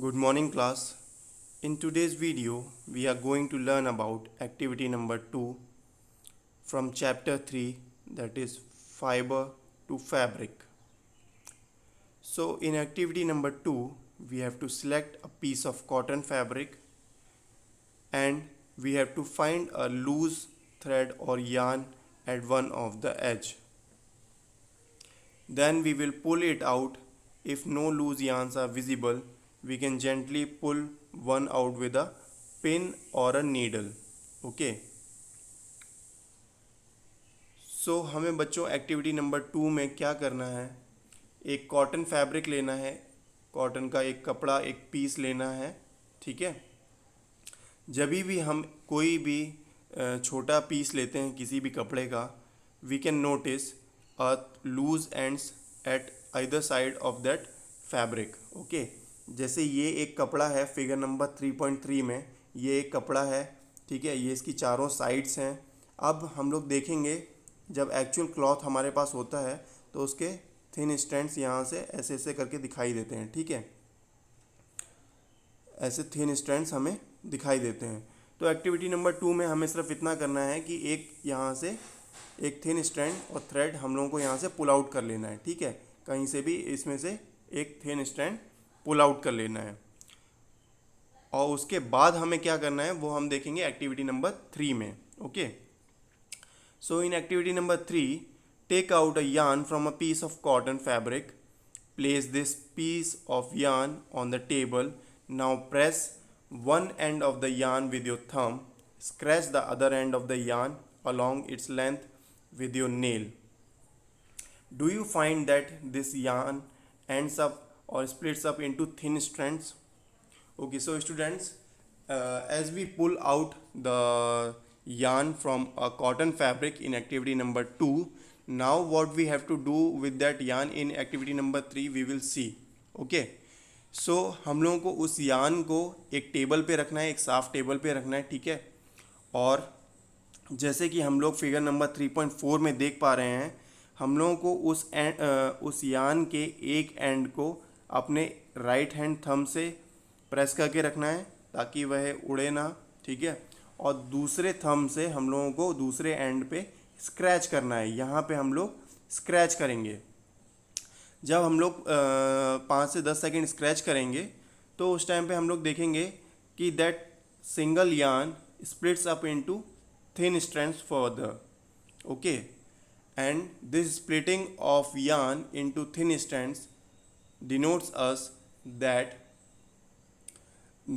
Good morning class. In today's video, we are going to learn about activity number 2 from chapter 3, that is fiber to fabric. So in activity number 2, we have to select a piece of cotton fabric and we have to find a loose thread or yarn at one of the edge. Then we will pull it out. If no loose yarns are visible, we can gently pull one out with a pin or a needle. Okay. सो हमें बच्चों activity number 2 में क्या करना है, एक cotton fabric लेना है, cotton का एक कपड़ा एक पीस लेना है. ठीक है. जब भी हम कोई भी छोटा पीस लेते हैं किसी भी कपड़े का, we can notice a loose ends at either side of that fabric. Okay. जैसे ये एक कपड़ा है फिगर नंबर 3.3 में, ये एक कपड़ा है. ठीक है. ये इसकी चारों साइड्स हैं. अब हम लोग देखेंगे जब एक्चुअल क्लॉथ हमारे पास होता है तो उसके थिन स्ट्रैंड्स यहाँ से ऐसे ऐसे करके दिखाई देते हैं. ठीक है. ऐसे थिन स्ट्रैंड्स हमें दिखाई देते हैं. तो एक्टिविटी नंबर 2 में हमें सिर्फ इतना करना है कि एक यहाँ से एक थिन स्ट्रैंड और थ्रेड हम लोगों को यहाँ से पुल आउट कर लेना है. ठीक है. कहीं से भी इसमें से एक थिन स्ट्रैंड पुल आउट कर लेना है. और उसके बाद हमें क्या करना है वो हम देखेंगे एक्टिविटी नंबर 3 में. Okay. So in activity number 3, take out a yarn from a piece of cotton fabric. Place this piece of yarn on the table. Now press one end of the yarn with your thumb. Scratch the other end of the yarn along its length with your nail. Do you find that this yarn ends up or splits up into thin strands? Okay, so students, as we pull out the yarn from a cotton fabric in activity number 2, now what we have to do with that yarn in activity number 3 we will see. Okay. सो हम लोगों को उस yarn को एक table पे रखना है, एक साफ टेबल पे रखना है. ठीक है. और जैसे कि हम लोग फिगर नंबर 3.4 में देख पा रहे हैं, हम लोगों को उस यार्न के एक एंड को अपने राइट हैंड थंब से प्रेस करके रखना है ताकि वह उड़े ना. ठीक है. और दूसरे थंब से हम लोगों को दूसरे एंड पे स्क्रैच करना है. यहाँ पे हम लोग स्क्रैच करेंगे. जब हम लोग 5 से 10 सेकेंड स्क्रैच करेंगे तो उस टाइम पे हम लोग देखेंगे कि that single yarn splits up into thin strands further. Okay. And this splitting of yarn into thin strands denotes us that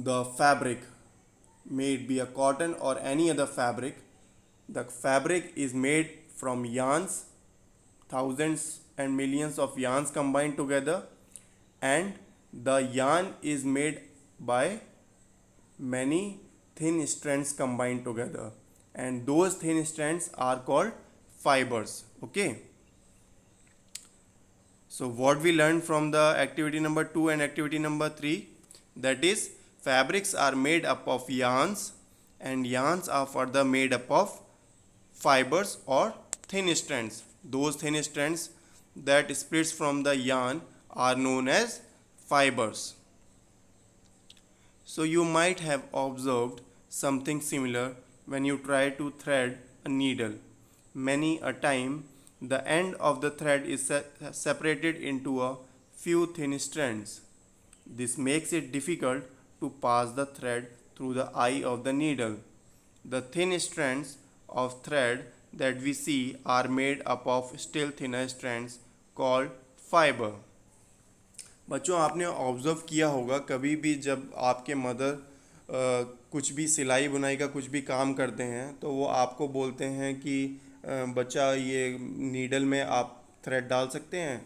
the fabric, may it be a cotton or any other fabric, the fabric is made from yarns, thousands and millions of yarns combined together, and the yarn is made by many thin strands combined together, and those thin strands are called fibers. Okay. So what we learned from the activity number 2 and activity number 3, that is fabrics are made up of yarns and yarns are further made up of fibers or thin strands. Those thin strands that splits from the yarn are known as fibers. So you might have observed something similar when you try to thread a needle. Many a time the end of the thread is separated into a few thin strands. This makes it difficult to pass the thread through the eye of the needle. The thin strands of thread that we see are made up of still thinner strands called fiber. बच्चों आपने observe किया होगा कभी भी जब आपके mother कुछ भी सिलाई बुनाई का कुछ भी काम करते हैं तो वो आपको बोलते हैं कि बच्चा ये नीडल में आप थ्रेड डाल सकते हैं.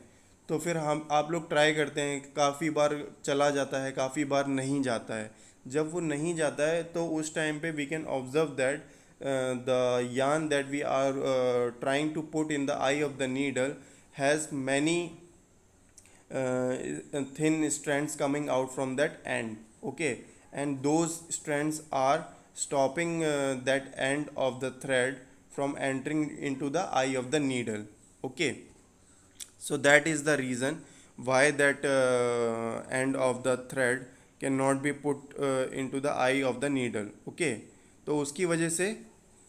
तो फिर हम आप लोग ट्राई करते हैं, काफ़ी बार चला जाता है, काफ़ी बार नहीं जाता है. जब वो नहीं जाता है तो उस टाइम पे we can observe that the yarn that we are trying to put in the eye of the needle has many thin strands coming out from that end. Okay. And those strands are stopping that end of the thread from entering into the eye of the needle. Okay. So that is the reason why that end of the thread can not be put into the I of the needle. Okay, तो उसकी वजह से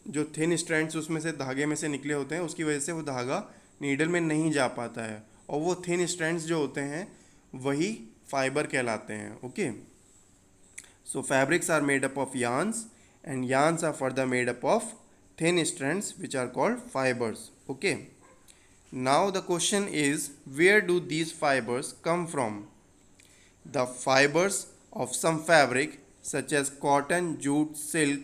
जो thin strands उसमें से धागे में से निकले होते हैं, उसकी वजह से वो धागा नीडल में नहीं जा पाता है, और वो थिन स्ट्रैंड्स जो होते हैं वही फाइबर कहलाते हैं। Okay, so fabrics are made up of yarns and yarns are further made up of thin strands which are called fibers. Okay, now the question is, where do these fibers come from? The fibers of some fabric such as cotton, jute, silk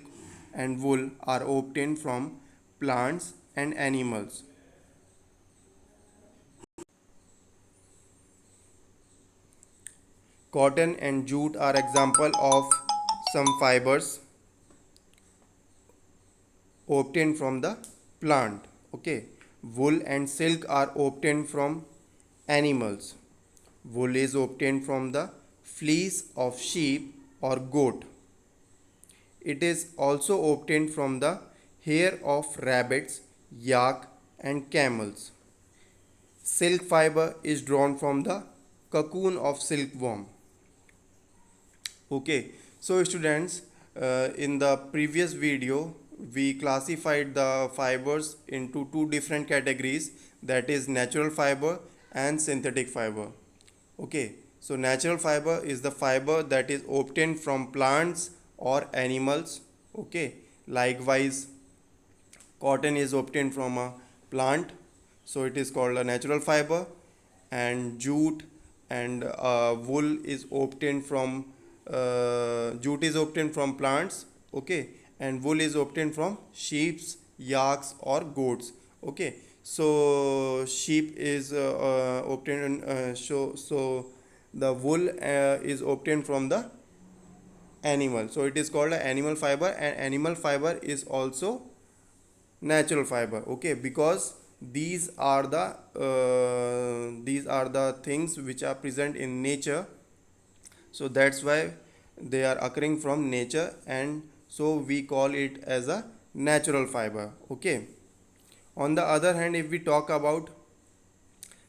and wool are obtained from plants and animals. Cotton and jute are example of some fibers obtained from the plant. Okay, wool and silk are obtained from animals. Wool is obtained from the fleece of sheep or goat. It is also obtained from the hair of rabbits, yak and camels. Silk fiber is drawn from the cocoon of silkworm. Okay, so students, in the previous video we classified the fibers into two different categories, that is natural fiber and synthetic fiber. Okay, so natural fiber is the fiber that is obtained from plants or animals. Okay, likewise cotton is obtained from a plant, so it is called a natural fiber, and jute and wool is obtained from jute is obtained from plants. Okay, and wool is obtained from sheeps, yaks or goats. Okay, so sheep is obtained so the wool is obtained from the animal, so it is called a animal fiber, and animal fiber is also natural fiber. Okay, because these are the things which are present in nature, so that's why they are occurring from nature, and so we call it as a natural fiber. Okay, on the other hand, if we talk about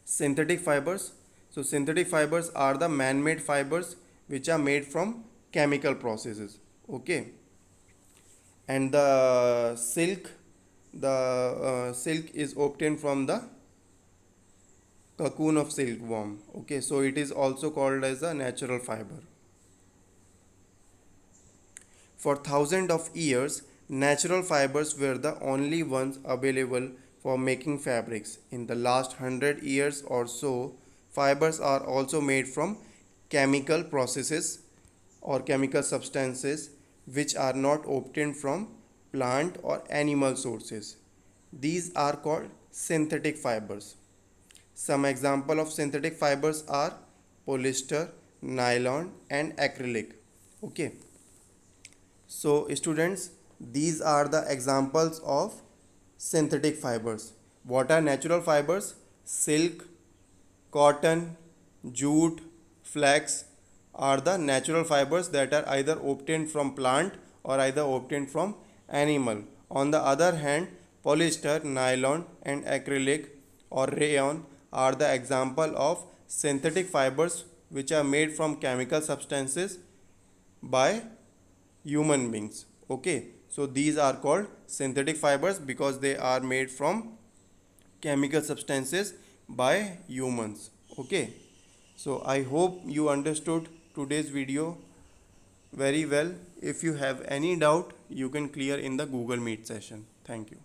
synthetic fibers, so synthetic fibers are the man-made fibers which are made from chemical processes. Okay, and the silk is obtained from the cocoon of silkworm. Okay, so it is also called as a natural fiber. For thousands of years, natural fibers were the only ones available for making fabrics. In the last 100 years or so, fibers are also made from chemical processes or chemical substances which are not obtained from plant or animal sources. These are called synthetic fibers. Some example of synthetic fibers are polyester, nylon and acrylic. Okay, so students, these are the examples of synthetic fibers. What are natural fibers? Silk, cotton, jute, flax are the natural fibers that are either obtained from plant or either obtained from animal. On the other hand, polyester, nylon and acrylic or rayon are the example of synthetic fibers which are made from chemical substances by human beings. Okay, so these are called synthetic fibers because they are made from chemical substances by humans. Okay, so I hope you understood today's video very well. If you have any doubt, you can clear in the Google Meet session. Thank you.